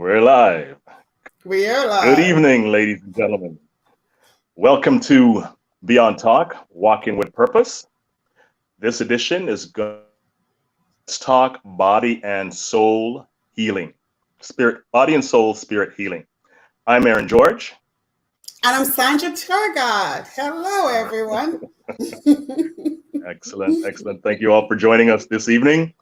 We're live. We are live. Good evening, ladies and gentlemen. Welcome to Byond Talk, Walking with Purpose. This edition is going to talk body and soul healing. Body and soul spirit healing. I'm Aaron George. And I'm Sandra Turgott. Hello, everyone. Excellent. Thank you all for joining us this evening.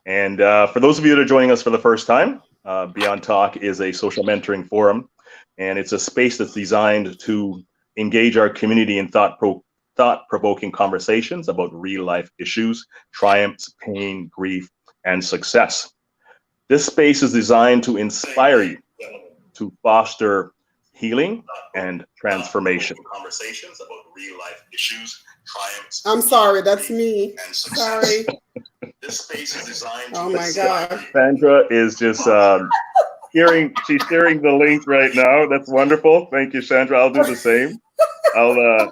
And for those of you that are joining us for the first time, Byond Talk is a social mentoring forum, and it's a space that's designed to engage our community in thought-provoking conversations about real-life issues, triumphs, pain, grief, and success. This space is designed to inspire you to foster healing and transformation. Conversations about real-life issues, triumphs. I'm sorry, that's me. Sorry. This space is designed to my God. Sandra is just she's sharing the link right now. That's wonderful. Thank you, Sandra. I'll do the same. I'll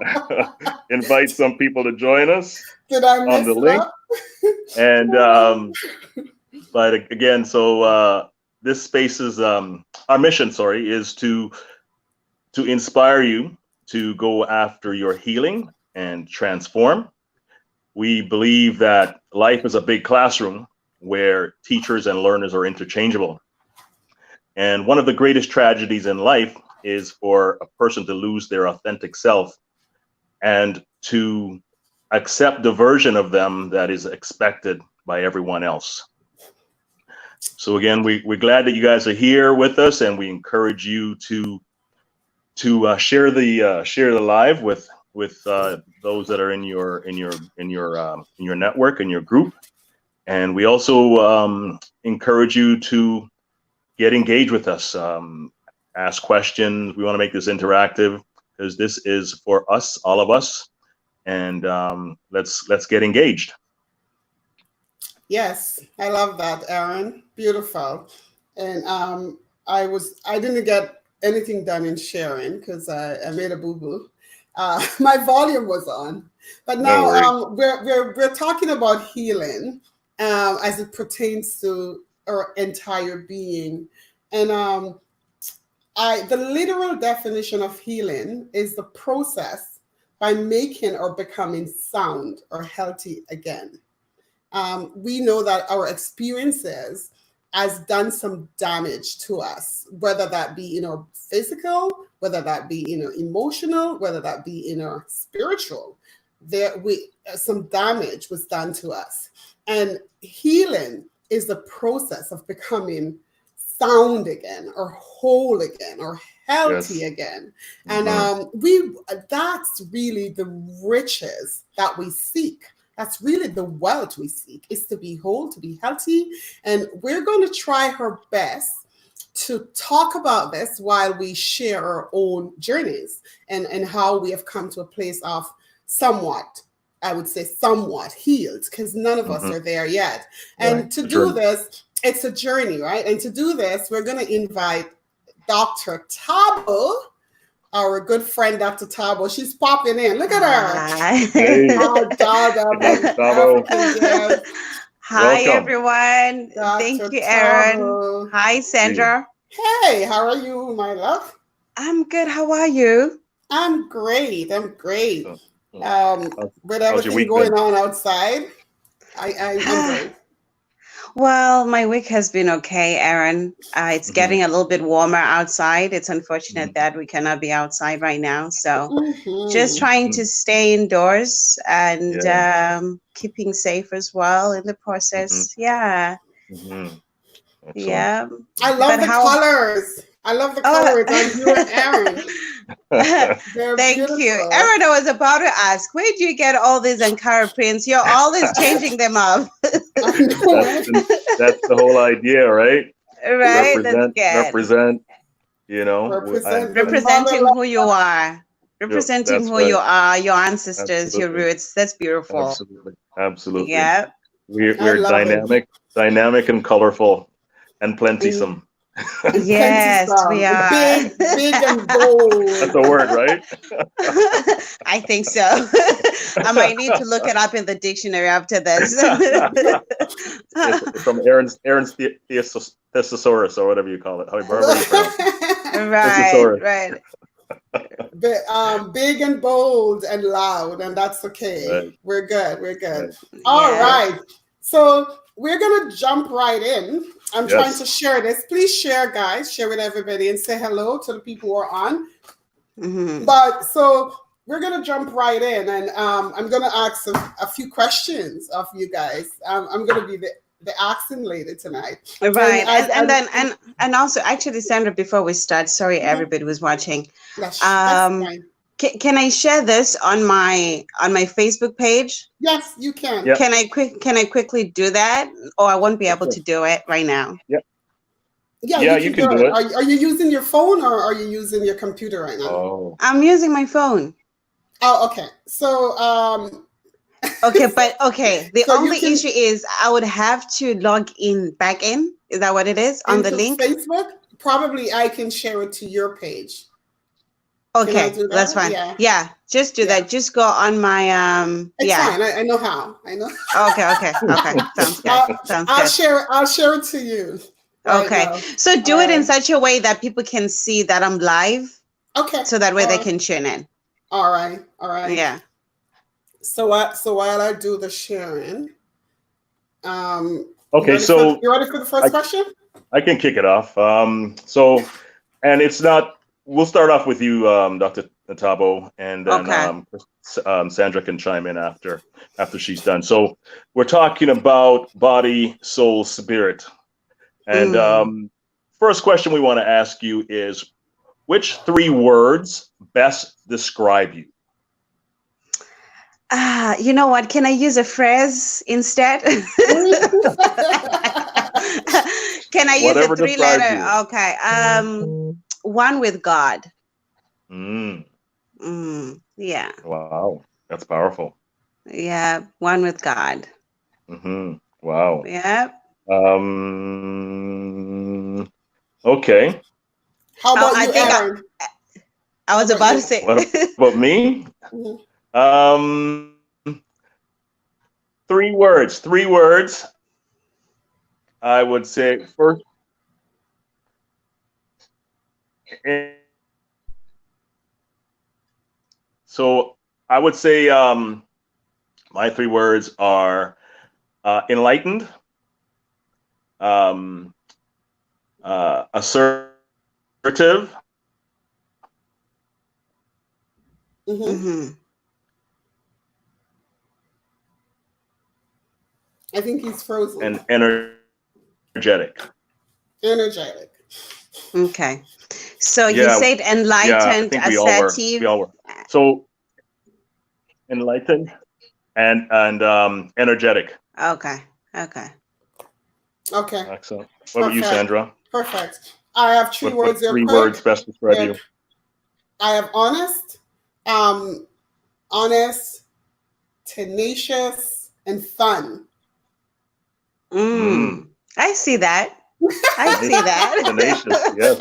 invite some people to join us on the link. And but again, so this space is our mission, is to inspire you to go after your healing and transform. We believe that life is a big classroom where teachers and learners are interchangeable. And one of the greatest tragedies in life is for a person to lose their authentic self and to accept the version of them that is expected by everyone else. So again, we're glad that you guys are here with us, and we encourage you to share the live with those that are in your network, in your group. And we also encourage you to get engaged with us, ask questions. We want to make this interactive because this is for us, all of us, and let's get engaged. Yes, I love that, Aaron. Beautiful. And I didn't get anything done in sharing because I made a boo-boo. My volume was on, but now we're talking about healing as it pertains to our entire being. And the literal definition of healing is the process by making or becoming sound or healthy again. We know that our experiences has done some damage to us, whether that be physical, whether that be emotional, whether that be spiritual. Some damage was done to us, and healing is the process of becoming sound again, or whole again, or healthy again. And that's really the riches that we seek. That's really the wealth we seek, is to be whole, to be healthy. And we're going to try our best to talk about this while we share our own journeys and how we have come to a place of somewhat healed, because none of us are there yet. And to do this, it's a journey, right? And to do this, we're going to invite Dr. Tabo, our good friend, Dr. Tabo. She's popping in. Look at her. Hey. Tabo. Hi, everyone. Dr. Thank you, Aaron. Tabo. Hi, Sandra. Hey, how are you, my love? I'm good. How are you? I'm great. With everything going on outside, I'm great. Well, my week has been okay, Aaron. It's getting a little bit warmer outside. It's unfortunate that we cannot be outside right now. So just trying to stay indoors and keeping safe as well in the process. Yeah. Yeah. I love the colors. I love the colors on you and Aaron. Thank you. Aaron, I was about to ask, where do you get all these Ankara prints? You're always changing them up. That's the whole idea, right? Right. Represent, representing who you are. Representing who you are, your ancestors, your roots. That's beautiful. Absolutely. Yeah. We're dynamic and colorful and plentysome. And Yes, we are. Big and bold. That's a word, right? I think so. I might need to look it up in the dictionary after this. It's from Aaron's thesaurus or whatever you call it. However you pronounce it. Right, right. Big and bold and loud, and that's okay. Right. We're good. We're good. Right. All right. So we're gonna jump right in. I'm trying to share this. Please share, guys. Share with everybody and say hello to the people who are on. Mm-hmm. But so we're gonna jump right in, and I'm gonna ask a few questions of you guys. I'm gonna be the accent lady tonight. Right. And also actually, Sandra, before we start, sorry everybody was watching. That's fine. Can I share this on my Facebook page? Yes, you can. Yep. Can I quickly do that, or I won't be able to do it right now? Yep. Yeah, you can do it. Are you using your phone or are you using your computer right now? Oh. I'm using my phone. Oh, okay. So okay, but okay. The so only issue is I would have to log back in. Is that what it is on the link? Facebook? Probably I can share it to your page. Okay, that's fine. Yeah, just do that. Just go on my It's fine. I know how. I know. Okay. Sounds good. I'll share it to you. Okay. Now. So do it in such a way that people can see that I'm live. Okay. So that way they can tune in. All right. Yeah. So while I do the sharing, okay, so you ready for the first question? I can kick it off. And it's not. We'll start off with you, Dr. Natabo, and then Sandra can chime in after she's done. So we're talking about body, soul, spirit, and first question we want to ask you is, which 3 words best describe you? You know what? Can I use a phrase instead? Can I use Whatever a 3-letter? Okay. One with God. Yeah. Wow, that's powerful. Yeah, one with God. Wow. Yeah. Okay. How about you, Aaron? I was about to say. What about me? 3 words. 3 words. I would say first. So I would say my 3 words are enlightened, assertive, I think he's frozen. and energetic. Energetic. Okay. So you said enlightened, assertive. We all were. So enlightened and energetic. Okay. Excellent. What about you, Sandra? Perfect. I have 3 words here. 3 words best describe you. I have honest, tenacious, and fun. I see that. Tenacious, yes.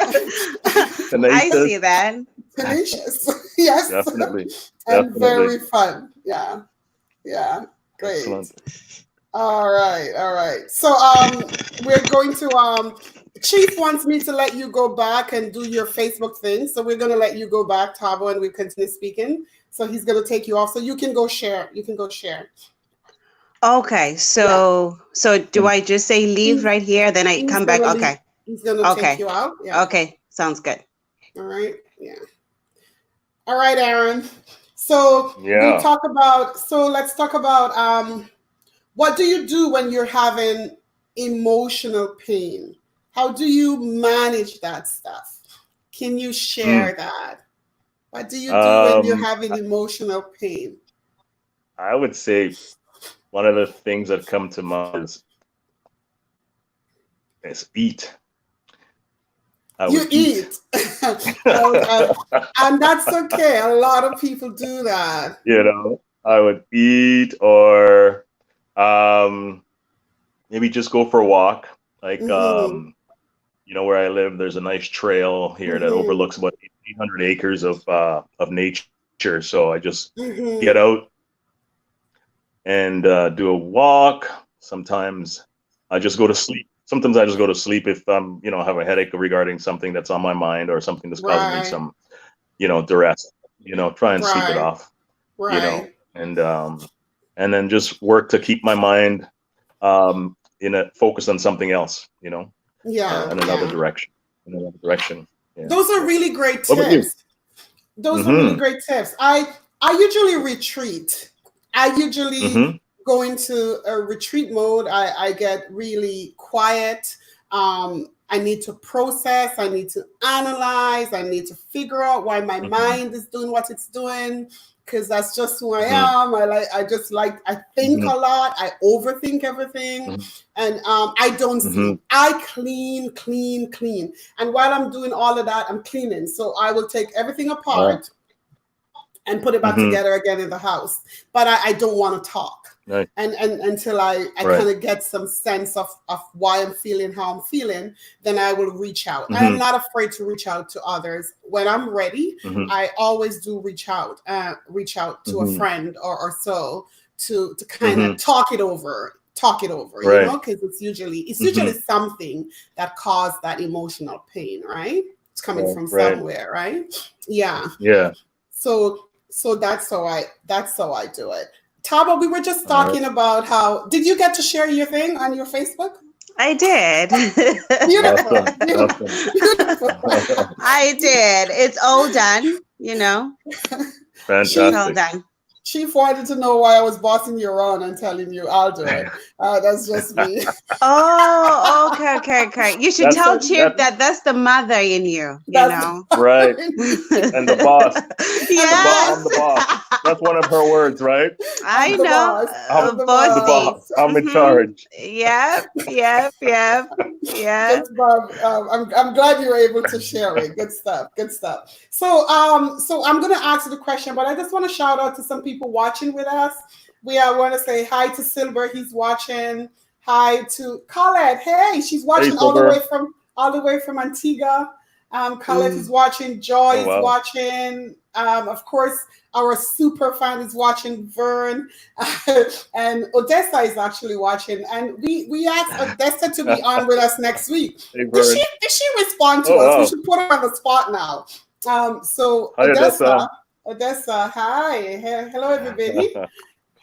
Tenacious. I see that. Tenacious, yes. Definitely. And very fun. Yeah. Great. Excellent. All right. So we're going to Chief wants me to let you go back and do your Facebook thing. So we're gonna let you go back, Tabo, and we continue speaking. So he's gonna take you off. So you can go share. Okay. So do I just say leave right here? Then I come back. Okay. He's gonna take you out. Yeah. Okay. Sounds good. All right. Yeah. All right, Aaron. So let's talk about what do you do when you're having emotional pain? How do you manage that stuff? Can you share that? What do you do when you're having emotional pain? I would say one of the things that come to mind is eat. You eat. And that's okay. A lot of people do that. I would eat or maybe just go for a walk. Like where I live, there's a nice trail here that overlooks about 800 acres of nature. So I just get out and do a walk. Sometimes I just go to sleep. Sometimes I just go to sleep if I'm, have a headache regarding something that's on my mind or something that's causing me some, duress. Try and sleep it off. Right. And then just work to keep my mind in a focus on something else. In another direction. Yeah. Those are really great tips. Those are really great tips. I usually retreat. I usually go into a retreat mode. I get really quiet. I need to process. I need to analyze. I need to figure out why my mind is doing what it's doing, because that's just who I am. I think a lot. I overthink everything. And I don't sleep. I clean. And while I'm doing all of that, I'm cleaning. So I will take everything apart and put it back together again in the house. But I don't want to talk. Right. And until I kind of get some sense of why I'm feeling how I'm feeling, then I will reach out. I'm not afraid to reach out to others. When I'm ready, I always do reach out to a friend or so to kind of talk it over, because it's usually something that caused that emotional pain, right? It's coming from somewhere, right? Yeah. So that's how I do it. Taba, we were just talking about how, did you get to share your thing on your Facebook? I did. Beautiful. I did. It's all done, Fantastic. It's all done. Chief wanted to know why I was bossing you around and telling you I'll do it. That's just me. Oh, okay. You should tell Chief that's the mother in you, Right. And the boss. Yes. I'm the boss. That's one of her words, right? I know. I'm the boss. I'm in charge. Yep. Yes, Bob. I'm glad you were able to share it. Good stuff. So I'm going to ask you the question, but I just want to shout out to some people watching with us. We want to say hi to Silver. He's watching. Hi to Colette. Hey, she's watching all the way from Antigua. Colette is watching. Joy is watching. Of course, our super fan is watching, Vern, and Odessa is actually watching. And we asked Odessa to be on with us next week. Hey, did she respond to us? Wow. We should put her on the spot now. So Hi, Odessa, hi. Hello, everybody.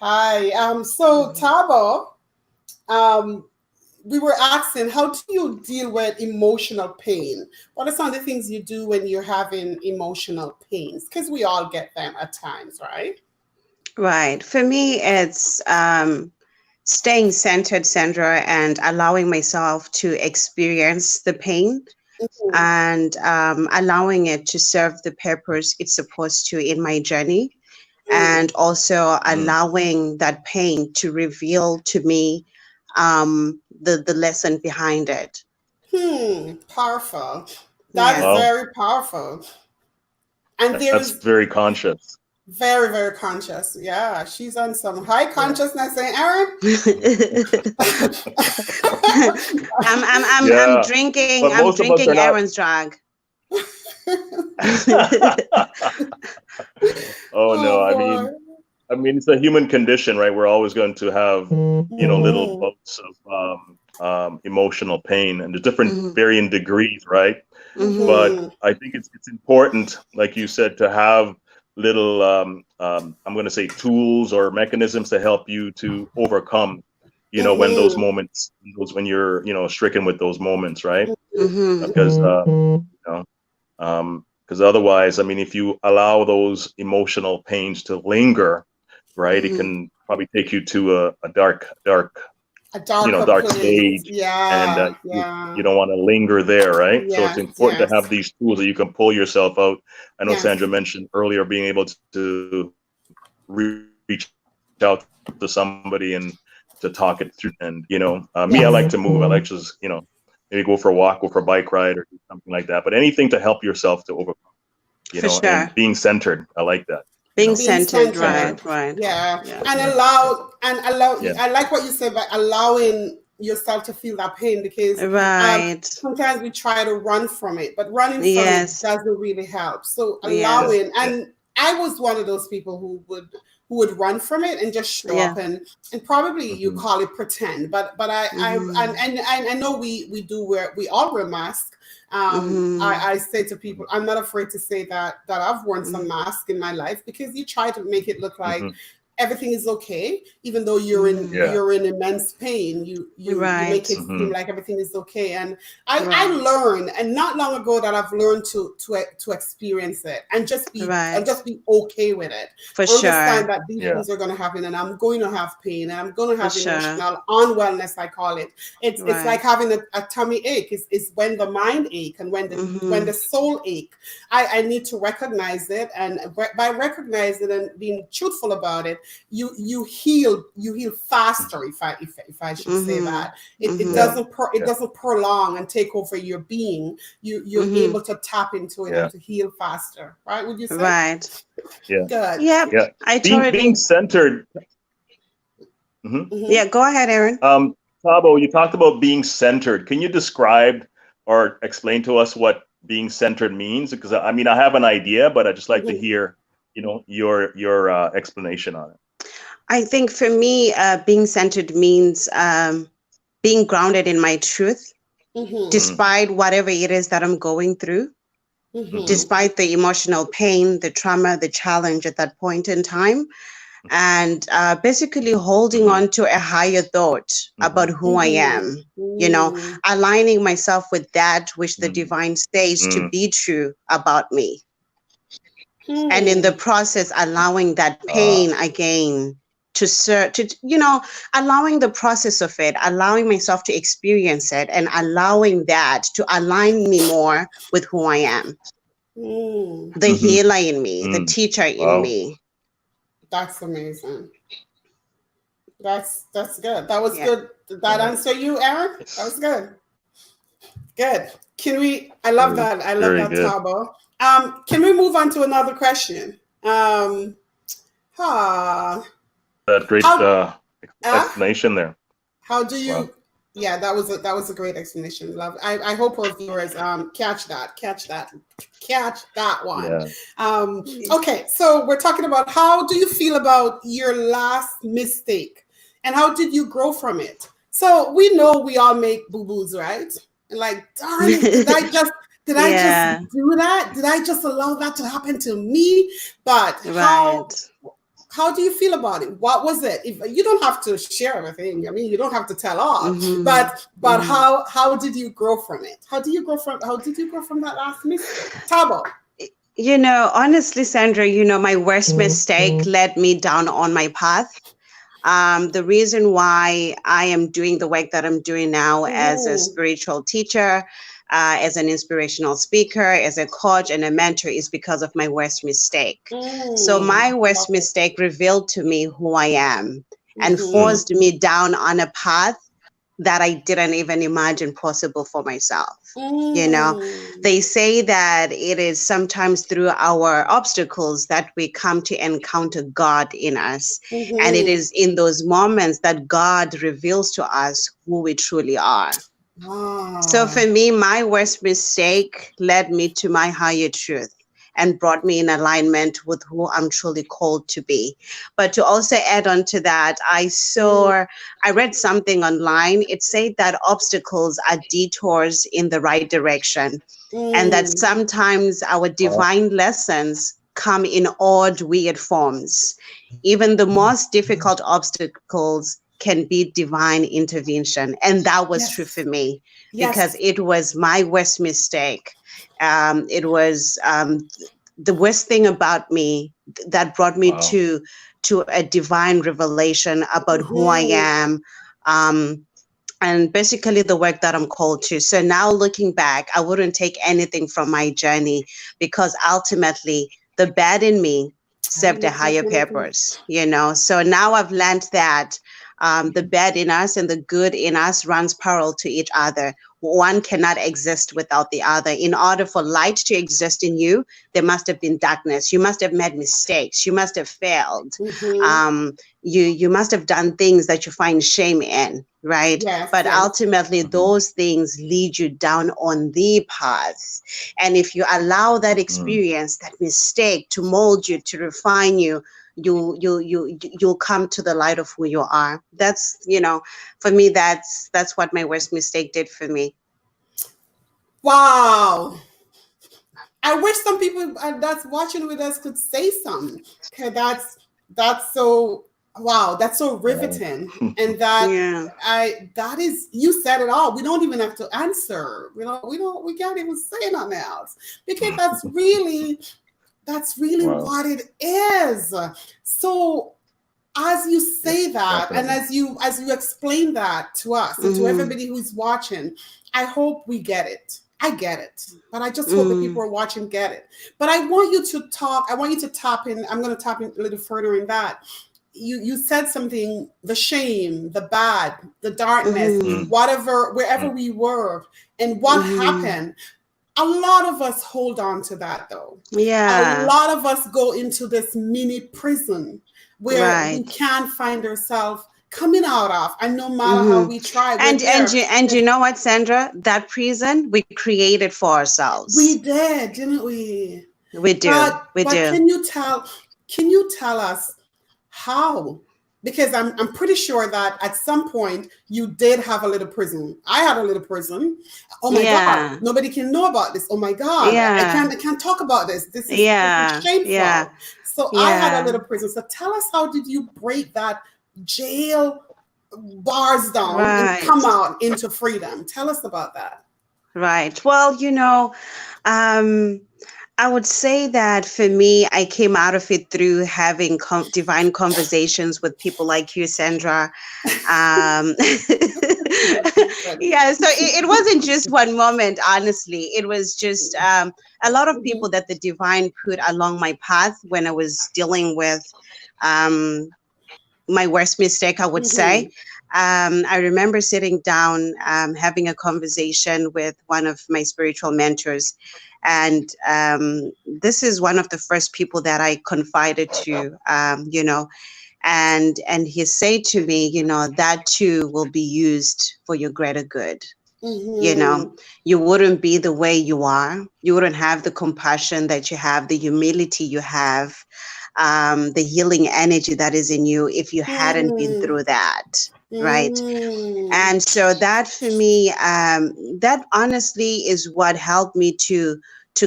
Hi. So Tabo, we were asking, how do you deal with emotional pain? What are some of the things you do when you're having emotional pains? Because we all get them at times, right? Right. For me, it's staying centered, Sandra, and allowing myself to experience the pain and allowing it to serve the purpose it's supposed to in my journey. And also allowing that pain to reveal to me the lesson behind it. Powerful. That is very powerful. And that's very conscious. Very, very conscious. Yeah, she's on some high consciousness, Aaron. I'm drinking Aaron's drug. I mean, it's a human condition, right? We're always going to have, little bouts of emotional pain, and the different varying degrees, right? But I think it's important, like you said, to have little, I'm going to say tools or mechanisms to help you to overcome, when those moments, when you're, stricken with those moments, right? Because otherwise, I mean, if you allow those emotional pains to linger, right, it can probably take you to a dark stage. And you don't want to linger there, right? So it's important to have these tools that you can pull yourself out. I know Sandra mentioned earlier being able to reach out to somebody and to talk it through. And me, I like to move. I like to just maybe go for a walk, go for a bike ride, or something like that. But anything to help yourself to overcome, and being centered. I like that. Being centered, right. Yeah. And allow. I like what you said about allowing yourself to feel that pain, because right. sometimes we try to run from it, but running from it doesn't really help. So allowing, and I was one of those people who would run from it and just show up and probably you call it pretend, but I know we all wear masks. I say to people, I'm not afraid to say that I've worn some masks in my life, because you try to make it look like everything is okay, even though you're in immense pain. You make it seem like everything is okay. And I learned, and not long ago, that I've learned to experience it and just be okay with it. Understand that these things are going to happen, and I'm going to have pain, and I'm going to have emotional unwellness, I call it. It's like having a tummy ache. It's when the mind ache and when the soul ache. I need to recognize it, and by recognizing it and being truthful about it, you heal faster, if I should say that. It doesn't prolong and take over your being. You're able to tap into it and to heal faster, right? Would you say? Right. Yeah. Good. Yeah. I being centered. Yeah, go ahead, Aaron. Thabo, you talked about being centered. Can you describe or explain to us what being centered means? Because I have an idea, but I'd just like to hear your explanation on it. I think for me, being centered means being grounded in my truth, despite whatever it is that I'm going through, despite the emotional pain, the trauma, the challenge at that point in time, and basically holding on to a higher thought about who I am, aligning myself with that which the divine says to be true about me. And in the process, allowing that pain again allowing the process of it, allowing myself to experience it, and allowing that to align me more with who I am. The healer in me, the teacher in me. That's amazing. That's good. That was good. Did that answer you, Aaron? That was good. Good. I love that. I love that, Thabo. Can we move on to another question? That great explanation there. How do you? Wow. Yeah, that was a great explanation. Love. I hope our viewers catch that one. Yeah. Okay, so we're talking about, how do you feel about your last mistake, and how did you grow from it? So we know we all make boo-boos, right? Like, darn it, did I just do that? Did I just allow that to happen to me? But how do you feel about it? What was it? If you don't have to share everything, you don't have to tell all. But how did you grow from it? How did you grow from that last mistake? Thabo. Honestly, Sandra, my worst mistake led me down on my path. The reason why I am doing the work that I'm doing now as a spiritual teacher, as an inspirational speaker, as a coach and a mentor, is because of my worst mistake. So my worst mistake revealed to me who I am and forced me down on a path that I didn't even imagine possible for myself. They say that it is sometimes through our obstacles that we come to encounter God in us. And it is in those moments that God reveals to us who we truly are. So for me, my worst mistake led me to my higher truth and brought me in alignment with who I'm truly called to be. But to also add on to that, I read something online. It said that obstacles are detours in the right direction, and that sometimes our divine lessons come in odd, weird forms. Even the most difficult obstacles can be divine intervention. And that was true for me, because it was my worst mistake. It was the worst thing about me that brought me to a divine revelation about who I am, and basically the work that I'm called to. So now looking back, I wouldn't take anything from my journey, because ultimately the bad in me served a higher purpose, So now I've learned that the bad in us and the good in us runs parallel to each other. one cannot exist without the other. In order for light to exist in you, there must have been darkness. You must have made mistakes. You must have failed. You must have done things that you find shame in, right? Yes, but yes. ultimately, those things lead you down on the path. And if you allow that experience, that mistake to mold you, to refine you, you'll come to the light of who you are. That's, for me, that's what my worst mistake did for me. Wow. I wish some people that's watching with us could say something. Okay, that's so wow, that's so riveting. And that is, you said it all. We don't even have to answer. We can't even say nothing else, because that's really what it is. So as you say that, and as you explain that to us and to everybody who's watching, I hope we get it. I get it, but I just hope the people who are watching get it. But I want you to tap in. I'm going to tap in a little further in that. You said something, the shame, the bad, the darkness, whatever, wherever we were, and what happened. A lot of us hold on to that, though. Yeah. A lot of us go into this mini prison where we can't find ourselves coming out of, and no matter how we try. And you know what, Sandra? That prison we created for ourselves. We did, didn't we? We do. But can you tell us how? Because I'm pretty sure that at some point you did have a little prison. I had a little prison. Oh my God, nobody can know about this. Oh my God, I can't talk about this. This is shameful. Yeah. So I had a little prison. So tell us, how did you break that jail bars down and come out into freedom? Tell us about that. Right. Well, I would say that for me, I came out of it through having divine conversations with people like you, Sandra. Yeah, so it wasn't just one moment, honestly. It was just a lot of people that the divine put along my path when I was dealing with my worst mistake, I would say. I remember sitting down, having a conversation with one of my spiritual mentors. And this is one of the first people that I confided to, and he said to me, that too will be used for your greater good. You wouldn't be the way you are. You wouldn't have the compassion that you have, the humility you have, the healing energy that is in you if you hadn't been through that. Right. And so that for me, that honestly is what helped me to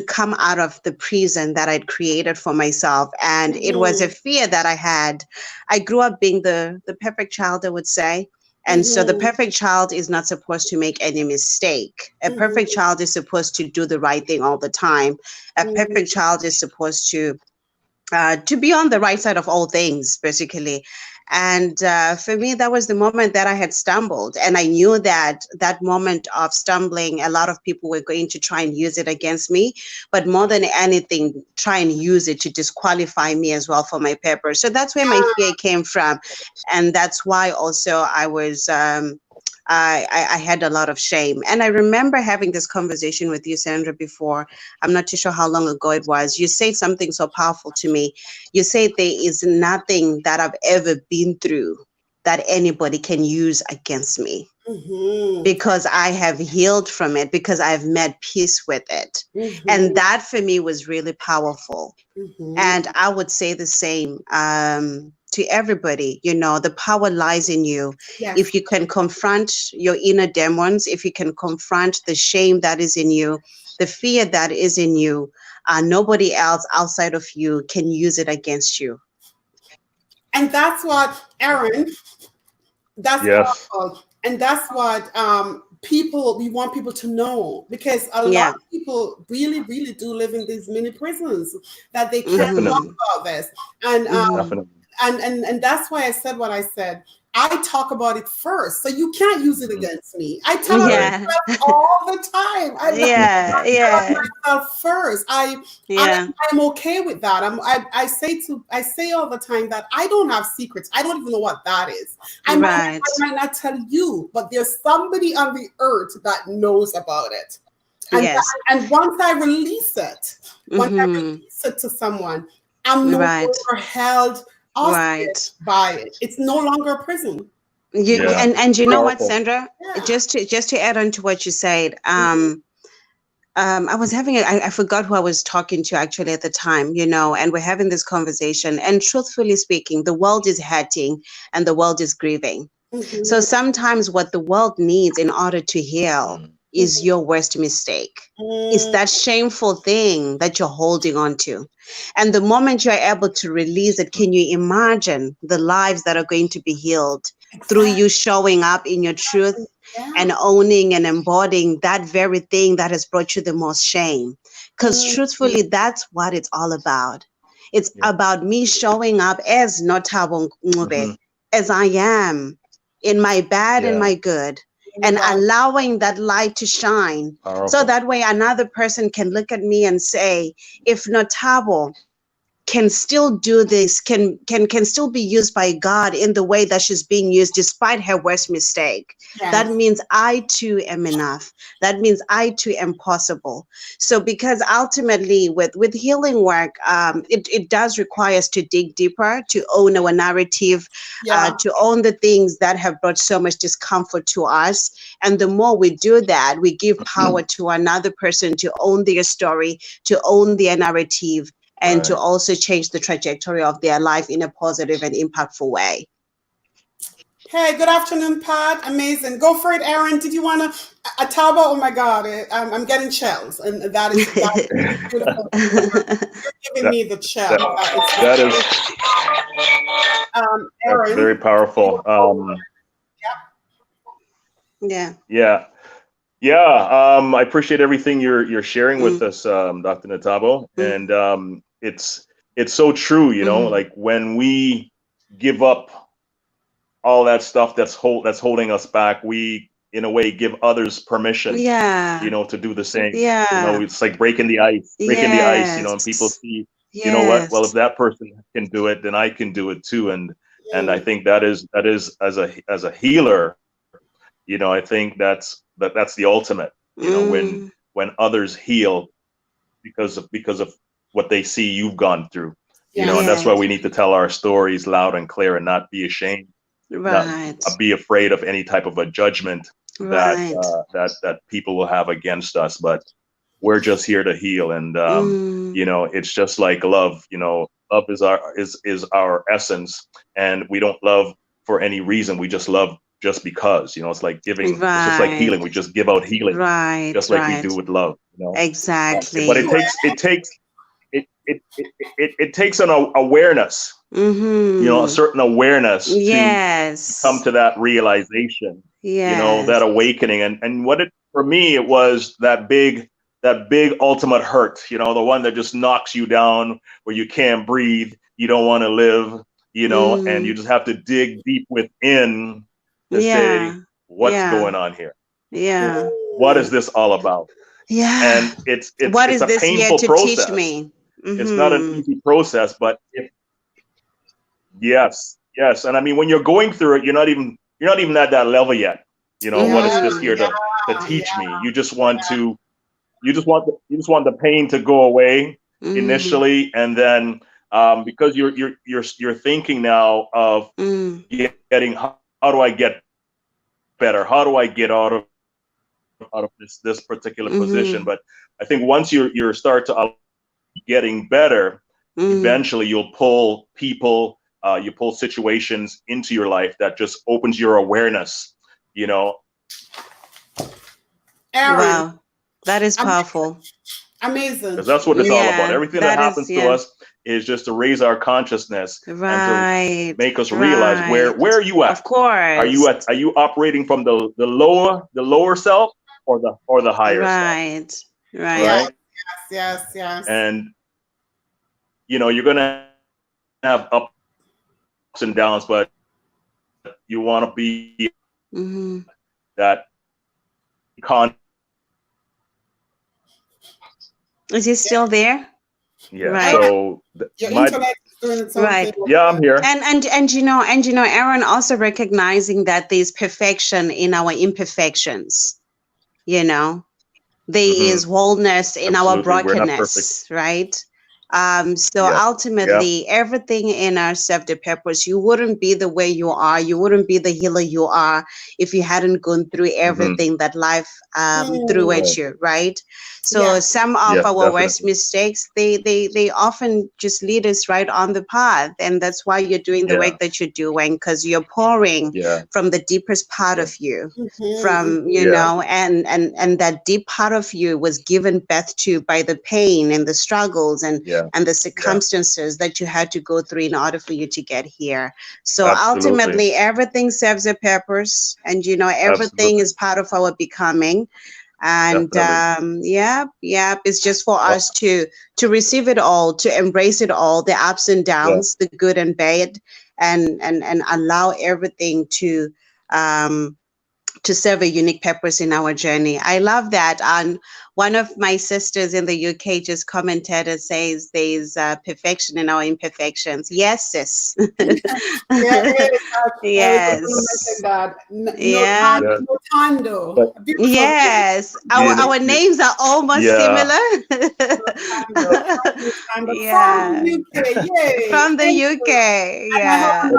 come out of the prison that I'd created for myself. And it was a fear that I had. I grew up being the perfect child, I would say. And so the perfect child is not supposed to make any mistake. A perfect child is supposed to do the right thing all the time. A perfect child is supposed to be on the right side of all things, basically. And for me, that was the moment that I had stumbled. And I knew that moment of stumbling, a lot of people were going to try and use it against me. But more than anything, try and use it to disqualify me as well for my purpose. So that's where my fear came from. And that's why also I was... I had a lot of shame. And I remember having this conversation with you, Sandra, before. I'm not too sure how long ago it was. You said something so powerful to me. You said there is nothing that I've ever been through that anybody can use against me. Because I have healed from it, because I've made peace with it. And that for me was really powerful. And I would say the same to everybody. The power lies in you. Yes. If you can confront your inner demons, if you can confront the shame that is in you, the fear that is in you, nobody else outside of you can use it against you. And that's what, Aaron, that's powerful. And that's what we want people to know, because a lot of people really, really do live in these mini prisons that they can't talk about this. And and that's why I said what I said. I talk about it first, so you can't use it against me. I tell myself all the time. I tell myself first. I'm okay with that. I say all the time that I don't have secrets. I don't even know what that is. I might not tell you, but there's somebody on the earth that knows about it. And once I release it, to someone, I'm no longer held hostage by it. It's no longer a prison. And you know what, Sandra? Just to add on to what you said, I was having I forgot who I was talking to actually at the time, and we're having this conversation. And truthfully speaking, the world is hurting and the world is grieving. So sometimes what the world needs in order to heal is your worst mistake. It's that shameful thing that you're holding on to. And the moment you're able to release it, can you imagine the lives that are going to be healed through you showing up in your truth and owning and embodying that very thing that has brought you the most shame? Because truthfully, that's what it's all about. It's about me showing up as Notabo Ncube, as I am, in my bad and my good, and allowing that light to shine. So that way another person can look at me and say, if Notabo can still do this, can still be used by God in the way that she's being used despite her worst mistake. That means I too am enough. That means I too am possible. So because ultimately with healing work, it does require us to dig deeper, to own our narrative, to own the things that have brought so much discomfort to us. And the more we do that, we give power to another person to own their story, to own their narrative, and to also change the trajectory of their life in a positive and impactful way. Hey, good afternoon, Pat. Amazing. Go for it, Aaron. Did you want a Taba? Oh my God, I'm getting chills, and that is beautiful. You're giving me the chill. Aaron, that's very powerful. I appreciate everything you're sharing with us, Dr. Notabo, and it's so true. Like when we give up all that stuff that's holding us back, we in a way give others permission, to do the same. It's like breaking the ice, and people see, you know what? Well, if that person can do it, then I can do it too. And I think that is as a healer, I think that's the ultimate. When others heal because of what they see you've gone through, and that's why we need to tell our stories loud and clear and not be ashamed, not be afraid of any type of a judgment that people will have against us. But we're just here to heal, and it's just like love. Love is our essence, and we don't love for any reason. We just love just because. It's like giving. It's just like healing. We just give out healing, just like we do with love. Exactly. But it takes an awareness. A certain awareness to come to that realization. That awakening, and what for me it was that big ultimate hurt. The one that just knocks you down, where you can't breathe, you don't want to live. And you just have to dig deep within to say, what's going on here? What is this all about? And it's a painful process. Teach me? It's not an easy process, but yes. And I mean, when you're going through it, you're not even at that level yet. What is this here to teach me? You just want the pain to go away initially, and then because you're thinking now of getting, how do I get better? How do I get out of this particular position? But I think once you start to getting better, eventually you'll pull people, you pull situations into your life that just opens your awareness. Aaron, wow, that is powerful. Amazing. Because that's what it's all about. Everything that happens to us is just to raise our consciousness and to make us realize where are you at? Of course. Are you operating from the lower self or the higher self? Right. Yes. And you're gonna have ups and downs, but you want to be that con. Is he still there? Yeah. Right. So your internet is doing its own right. thing. Yeah, I'm here. And you know, Aaron, also recognizing that there's perfection in our imperfections. You know, there is wholeness in our Absolutely. We're not brokenness, perfect. right? So Yeah. ultimately, everything in us served a purpose. You wouldn't be the way you are. You wouldn't be the healer you are if you hadn't gone through everything that life threw at you, right? So some of Yes, our worst definitely. mistakes, they often just lead us right on the path, and that's why you're doing the work that you're doing, because you're pouring from the deepest part of you, from you know, and that deep part of you was given birth to by the pain and the struggles and the circumstances that you had to go through in order for you to get here. So ultimately, everything serves a purpose, and you know, everything is part of our becoming. And it's just for us to receive it all, to embrace it all, the ups and downs, the good and bad, and allow everything to serve a unique purpose in our journey. I love that. And one of my sisters in the UK just commented and says there's perfection in our imperfections. Yes, sis. Yes. Notando. Yes. Our names are almost similar. From the UK. Yay. From the UK. Yeah.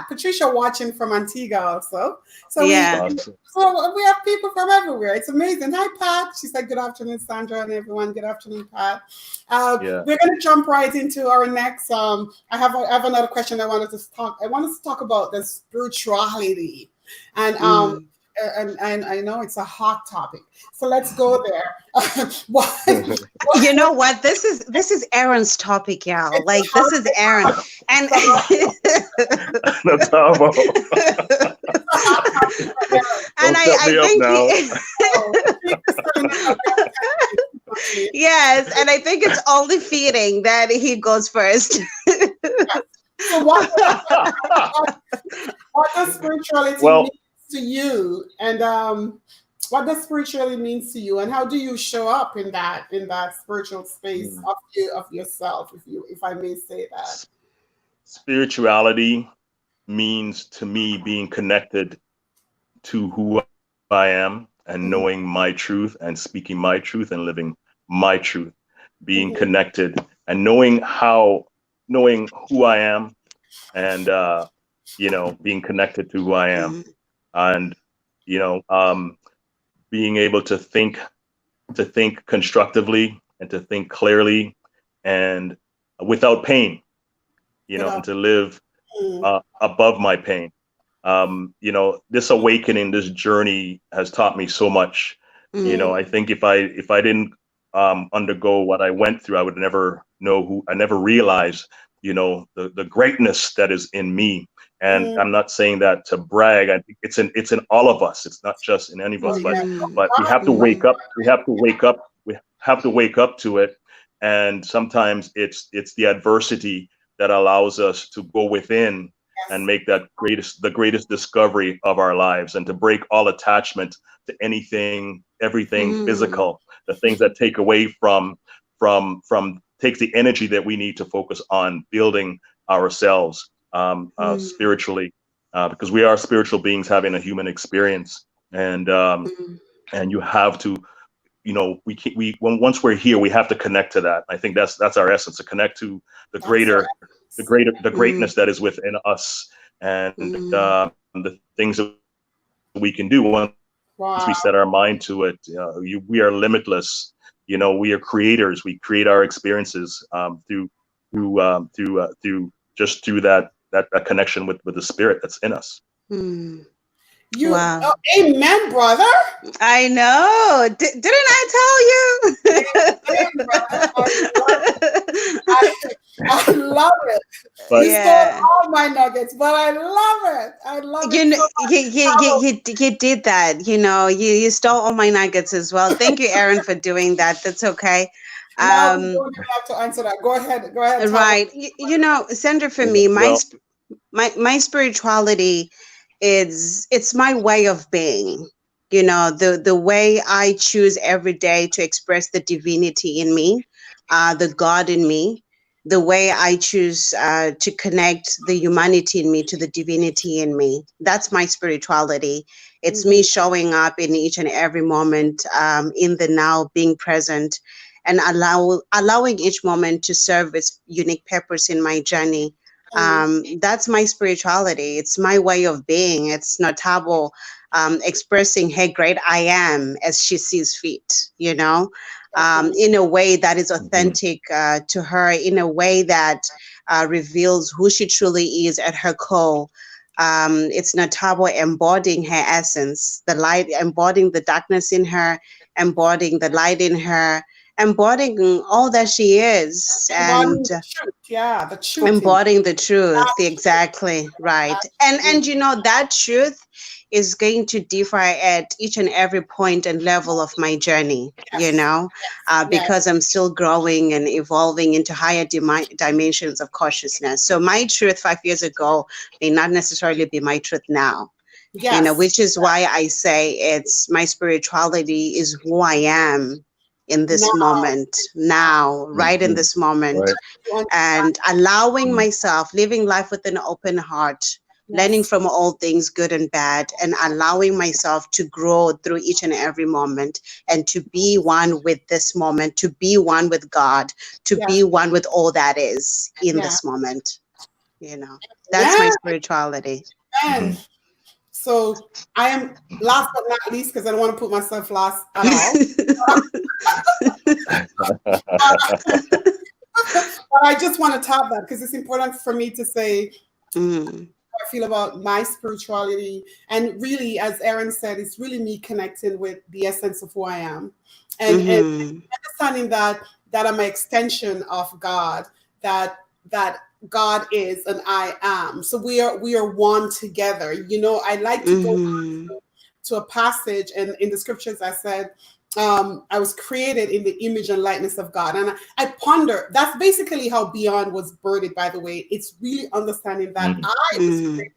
Patricia watching from Antigua also. So yeah. So we have people from everywhere. It's amazing. Hi, Pat. She said, good afternoon, Sandra, and everyone. Good afternoon, Pat. We're going to jump right into our next. I have another question I wanted to talk. I wanted to talk about the spirituality, and and I know it's a hot topic. So let's go there. You know what? This is Aaron's topic, y'all. Like, this is Aaron, and and I think yes, and I think it's only fitting that he goes first. So what does spirituality mean to you, and what does spirituality means to you, and how do you show up in that spiritual space of yourself, if I may say that? Spirituality means to me being connected to who I am and knowing my truth and speaking my truth and living my truth, being connected and knowing who I am, and being connected to who I am, and being able to think constructively and to think clearly and without pain, and to live above my pain. This awakening, this journey has taught me so much. I think if I didn't undergo what I went through, I would never know I never realized, the greatness that is in me. And I'm not saying that to brag. I think it's in all of us. It's not just in any of us, but we have to wake up. We have to wake up. We have to wake up to it. And sometimes it's the adversity that allows us to go within and make the greatest discovery of our lives, and to break all attachment to everything physical, the things that take away takes the energy that we need to focus on building ourselves spiritually, because we are spiritual beings having a human experience, and you have to, once we're here, we have to connect to that. I think that's our essence, to connect to the greatness that is within us, and the things that we can do once we set our mind to it. We are limitless. We are creators. We create our experiences through that connection with the spirit that's in us. Wow. Amen, brother. I know. Didn't I tell you? I love it. You stole all my nuggets, but I love it. I love it. You did that. You stole all my nuggets as well. Thank you, Aaron, for doing that. That's okay. Now we don't have to answer that. Go ahead. Right. Sandra, for me, My spirituality is, it's my way of being. You know, the way I choose every day to express the divinity in me, the God in me, the way I choose to connect the humanity in me to the divinity in me. That's my spirituality. It's me showing up in each and every moment, in the now, being present, and allowing each moment to serve its unique purpose in my journey. That's my spirituality. It's my way of being. It's not taboo, expressing hey great I am as she sees fit, you know, in a way that is authentic to her, in a way that reveals who she truly is at her core. It's not taboo, embodying her essence, the light, embodying the darkness in her, embodying the light in her, embodying all that she is, Embodying and the truth. Yeah, the truth in embodying the truth. Exactly right. And you know, that truth is going to differ at each and every point and level of my journey, you yes, know, yes, because I'm still growing and evolving into higher dimensions of consciousness. So my truth 5 years ago may not necessarily be my truth now, you know, yes. which is why I say it's my spirituality is who I am in this Now, moment, now, right in this moment, Right. you understand. and allowing myself, living life with an open heart, learning Yes, from all things good and bad, and allowing myself to grow through each and every moment, and to be one with this moment, to be one with God, to yes, be one with all that is in yeah. this moment. You know, that's my Man, spirituality. man. So I am last but not least, because I don't want to put myself last at all. But I just want to top that because it's important for me to say Mm, how I feel about my spirituality. And really, as Aaron said, it's really me connecting with the essence of who I am. And mhm, understanding that I'm an extension of God, that that God is and I am. So we are one together. You know, I like to go mhm, to a passage and in the scriptures I said, I was created in the image and likeness of God. And I ponder, that's basically how Beyond was birthed, by the way. It's really understanding that I was mhm, created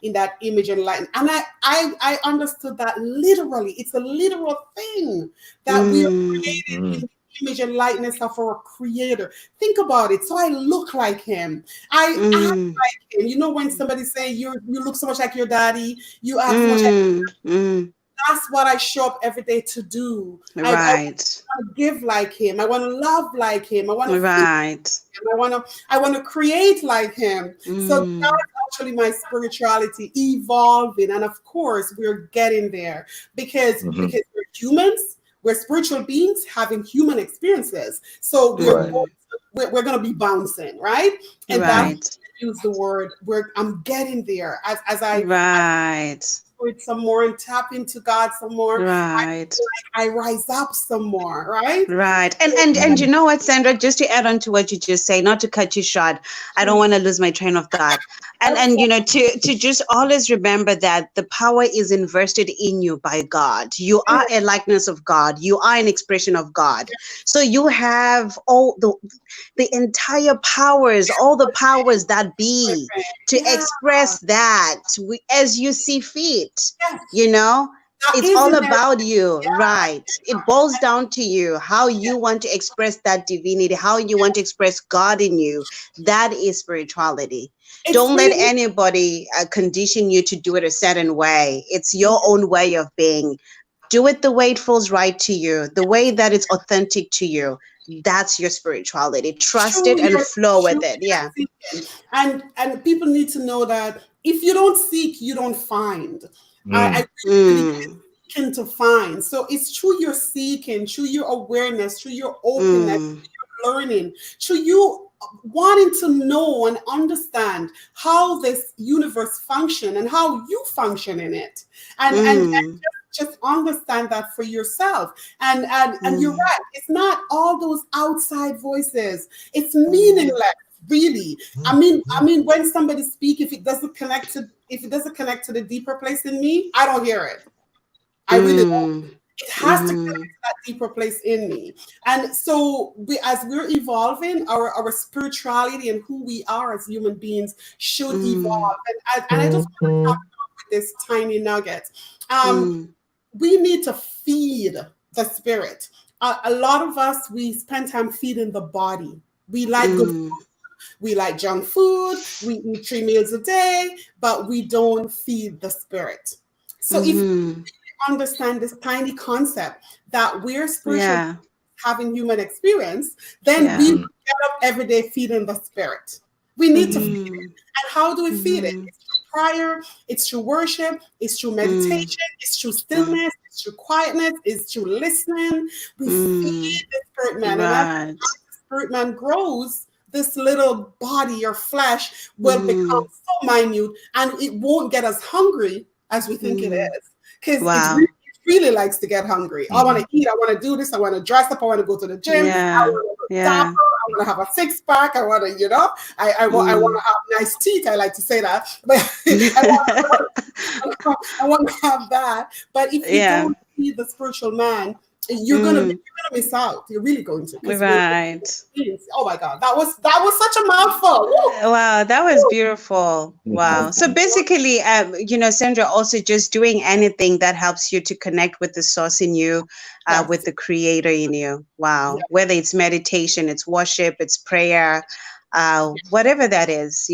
in that image and likeness. And I understood that literally. It's a literal thing that we are mhm, created in the image and likeness of our creator. Think about it. So I look like him. I act mhm, like him. You know, when somebody say you look so much like your daddy, you act so much like, mhm, mhm. that's what I show up every day to do. I want Right, to give like him. I want to love like him. I want to feel right. him. I want to create like him. So Mm, that's actually my spirituality evolving. And of course, we're getting there because we're humans, we're spiritual beings having human experiences. So mm, we're going to be bouncing, right? And that's right, use the word where I'm getting there as I right, it some more and tap into God some more. right. I rise up some more, right? Right. And you know what, Sandra, just to add on to what you just say, not to cut you short, I don't want to lose my train of thought. And you know, to just always remember that the power is invested in you by God. You are a likeness of God. You are an expression of God. So you have all the entire powers, all the powers that be, to Yeah, express that as you see fit, yes, you know. that It's is all in there. about you, right? It boils down to you, how you want to express that divinity, how you want to express God in you. That is spirituality. It's Don't let really anybody condition you to do it a certain way. It's your own way of being. Do it the way it feels right to you, the way that it's authentic to you. That's your spirituality. Trust it true. and You're flow with true. it. You're Yeah. seeking, and people need to know that if you don't seek, you don't find. I really believe Mm, seeking to find. So it's through your seeking, through your awareness, through your openness, mm, through your learning, through you wanting to know and understand how this universe function and how you function in it, and mm, just understand that for yourself. And you're mm, right. It's not all those outside voices. It's mm, meaningless. Really, I mean, when somebody speak, if it doesn't connect to the deeper place in me, I don't hear it. I really don't. mm. It has to connect to that deeper place in me. And so as we're evolving, our spirituality and who we are as human beings should evolve. And I just want to talk about this tiny nugget. We need to feed the spirit. A lot of us, we spend time feeding the body. We like good food. We like junk food. We eat 3 meals a day, but we don't feed the spirit. So if you understand this tiny concept that we're spiritual having human experience, then we get up every day feeding the spirit. We need to feed it. And how do we feed it? It's through prayer, it's through worship, it's through meditation, it's through stillness, it's through quietness, it's through listening. We feed the spirit man. And as the spirit man grows, this little body, your flesh, will become so minute, and it won't get as hungry as we think it is. Because it really likes to get hungry. I want to eat, I want to do this, I want to dress up, I want to go to the gym, I want to look dapper, I want to have a six-pack, I want to, I want to have nice teeth. I like to say that. But I want to have that. But if you don't feed the spiritual man, you're gonna miss out. You're really going to. Right. Oh my God, that was such a mouthful. Woo! Wow, that was beautiful. Wow. So basically, Sandra, also just doing anything that helps you to connect with the source in you, with the creator in you. Wow. Yeah. Whether it's meditation, it's worship, it's prayer, whatever that is,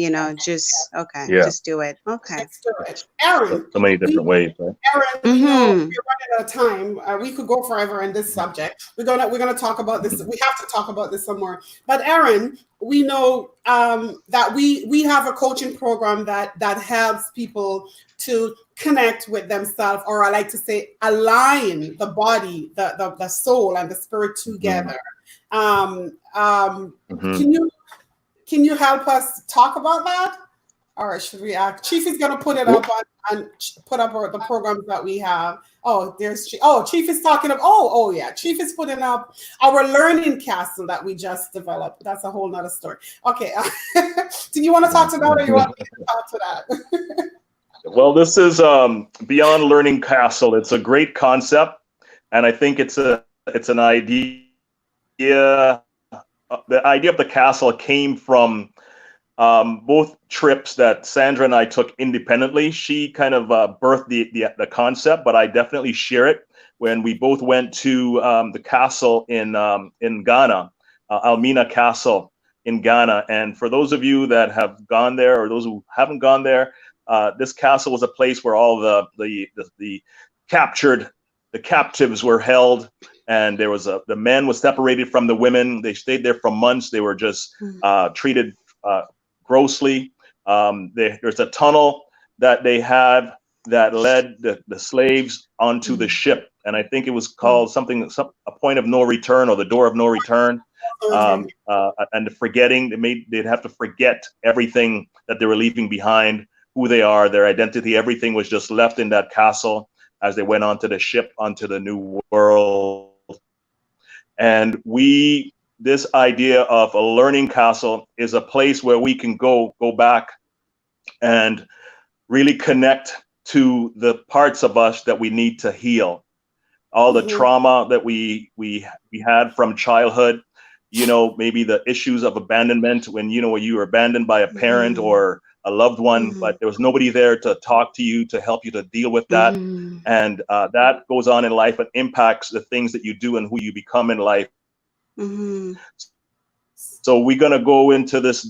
just do it. Okay. Let's do it. Aaron. So many different ways, right? Aaron, we're running out of time. We could go forever in this subject. We're gonna talk about this. We have to talk about this some more. But Aaron, we know that we have a coaching program that helps people to connect with themselves, or I like to say, align the body, the soul, and the spirit together. Can you help us talk about that? Or should we act? Chief is going to put it up and put up the programs that we have. Oh, there's Chief. Oh, Chief is talking about. Yeah. Chief is putting up our learning castle that we just developed. That's a whole nother story. Okay. Do you want to talk to that, or you want me to talk to that? Well, this is Byond Learning Castle. It's a great concept, and I think it's an idea. The idea of the castle came from both trips that Sandra and I took independently. She kind of birthed the concept, but I definitely share it when we both went to the castle in Ghana, Almina Castle in Ghana. And for those of you that have gone there, or those who haven't gone there, this castle was a place where all the captives were held. And there was the men was separated from the women. They stayed there for months. They were just treated grossly. There's a tunnel that they had that led the slaves onto the ship, and I think it was called a point of no return, or the door of no return. And the forgetting, they'd have to forget everything that they were leaving behind, who they are, their identity. Everything was just left in that castle as they went onto the ship, onto the new world. And this idea of a learning castle is a place where we can go back and really connect to the parts of us that we need to heal. All the trauma that we had from childhood, maybe the issues of abandonment when you were abandoned by a parent or a loved one, but there was nobody there to talk to you, to help you to deal with that. And that goes on in life and impacts the things that you do and who you become in life. So we're going to go into this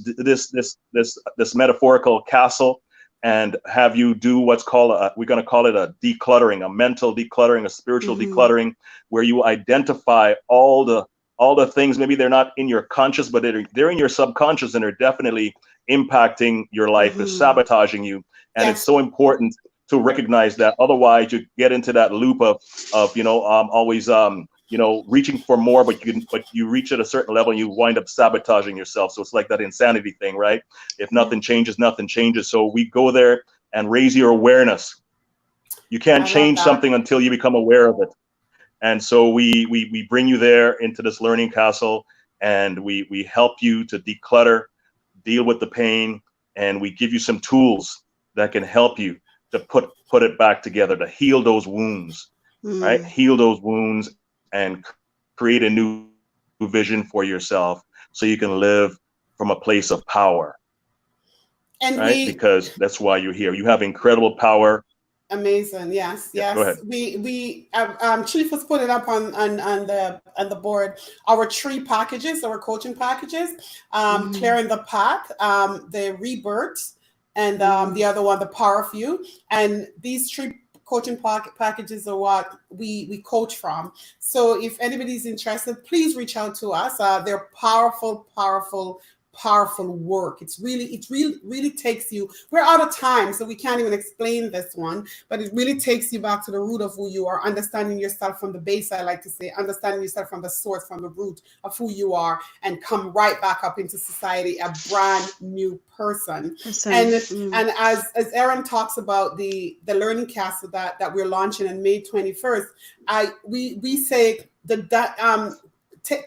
metaphorical castle and have you do what's called we're going to call it a decluttering, a mental decluttering, a spiritual decluttering, where you identify all the things. Maybe they're not in your conscious, but they're in your subconscious, and they're definitely impacting your life, they're sabotaging you. And it's so important to recognize that. Otherwise you get into that loop of always reaching for more, but you reach at a certain level and you wind up sabotaging yourself. So it's like that insanity thing, right? If nothing changes, nothing changes. So we go there and raise your awareness. You can't change something until you become aware of it. And so we bring you there into this learning castle, and we help you to declutter, deal with the pain, and we give you some tools that can help you to put it back together, to heal those wounds. right? Heal those wounds and create a new vision for yourself so you can live from a place of power. And right? Because that's why you're here. You have incredible power. Amazing. Yes. Yeah, go ahead. We Chief was putting up on the board our 3 packages, our coaching packages, clearing the path, the rebirth, and the other one, the power of you. And these 3 coaching packages are what we coach from. So if anybody's interested, please reach out to us. They're powerful work. It really takes you. We're out of time, so we can't even explain this one, but it really takes you back to the root of who you are, understanding yourself from the base. I like to say, understanding yourself from the source, from the root of who you are, and come right back up into society a brand new person. And as Aaron talks about the learning castle that we're launching on May 21st, we say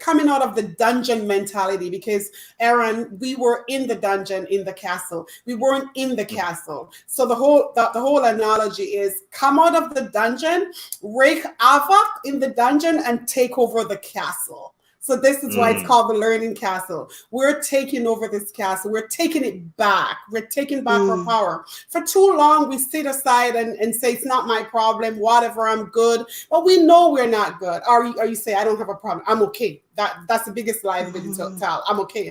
coming out of the dungeon mentality, because Aaron, we were in the dungeon, in the castle. We weren't in the castle. So the whole analogy is come out of the dungeon, wreak havoc in the dungeon, and take over the castle. So this is why it's called the learning castle. We're taking over this castle. We're taking it back. We're taking back our power. For too long, we sit aside and say, it's not my problem, whatever, I'm good. But we know we're not good. Or you say, I don't have a problem, I'm okay. That's the biggest lie everybody tell. I'm okay.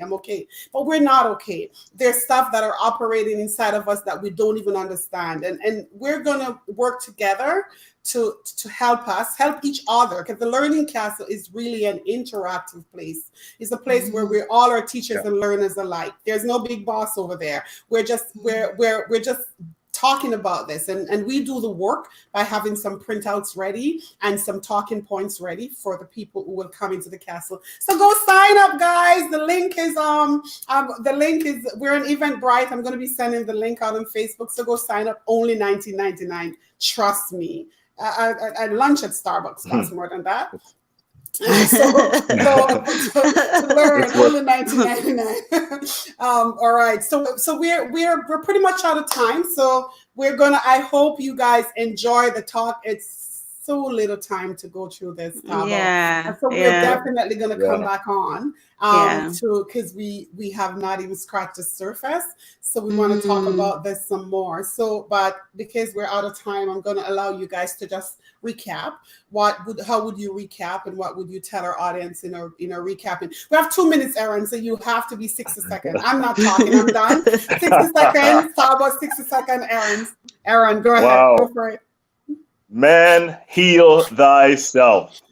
But we're not okay. There's stuff that are operating inside of us that we don't even understand. And we're going to work together to help each other, because the learning castle is really an interactive place. It's a place where we all are teachers and learners alike. There's no big boss over there. We're just talking about this, and we do the work by having some printouts ready and some talking points ready for the people who will come into the castle. So go sign up, guys. The link is we're on Eventbrite. I'm going to be sending the link out on Facebook. So go sign up. Only $19.99. Trust me. I lunch at Starbucks costs more than that. So to learn, only $19.99. All right. So we're pretty much out of time. So I hope you guys enjoy the talk. It's so little time to go through this. So we're definitely going to come back on because we have not even scratched the surface. So we want to talk about this some more. But because we're out of time, I'm going to allow you guys to just recap. How would you recap, and what would you tell our audience in our recapping? We have 2 minutes, Aaron, so you have to be 60 seconds. I'm not talking, I'm done. 60 seconds. How about 60 seconds, Aaron, go ahead. Go for it. Man, heal thyself.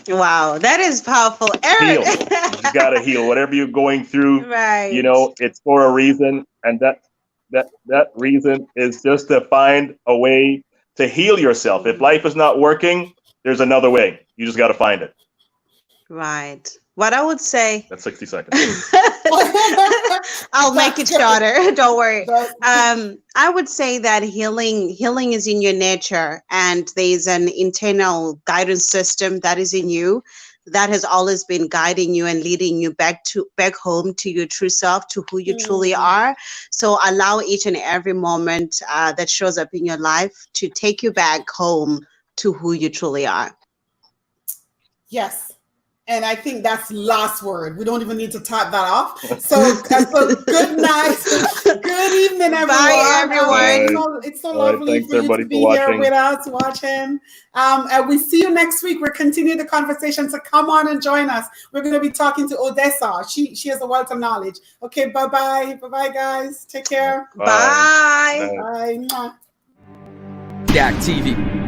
Wow, that is powerful. Aaron. Heal. You gotta heal whatever you're going through. Right. It's for a reason, and that reason is just to find a way to heal yourself. If life is not working, there's another way. You just got to find it. Right. What I would say. That's 60 seconds. I'll make it shorter. Don't worry. I would say that healing is in your nature, and there's an internal guidance system that is in you that has always been guiding you and leading you back home to your true self, to who you truly are. So allow each and every moment that shows up in your life to take you back home to who you truly are. Yes. And I think that's last word. We don't even need to type that off. So good night. Good evening, everyone. Bye, everyone. It's so lovely for you to be here with us, watching. And we see you next week. We're continuing the conversation. So come on and join us. We're going to be talking to Odessa. She has a wealth of knowledge. Okay, bye-bye. Bye-bye, guys. Take care. Bye. Bye. DAC TV.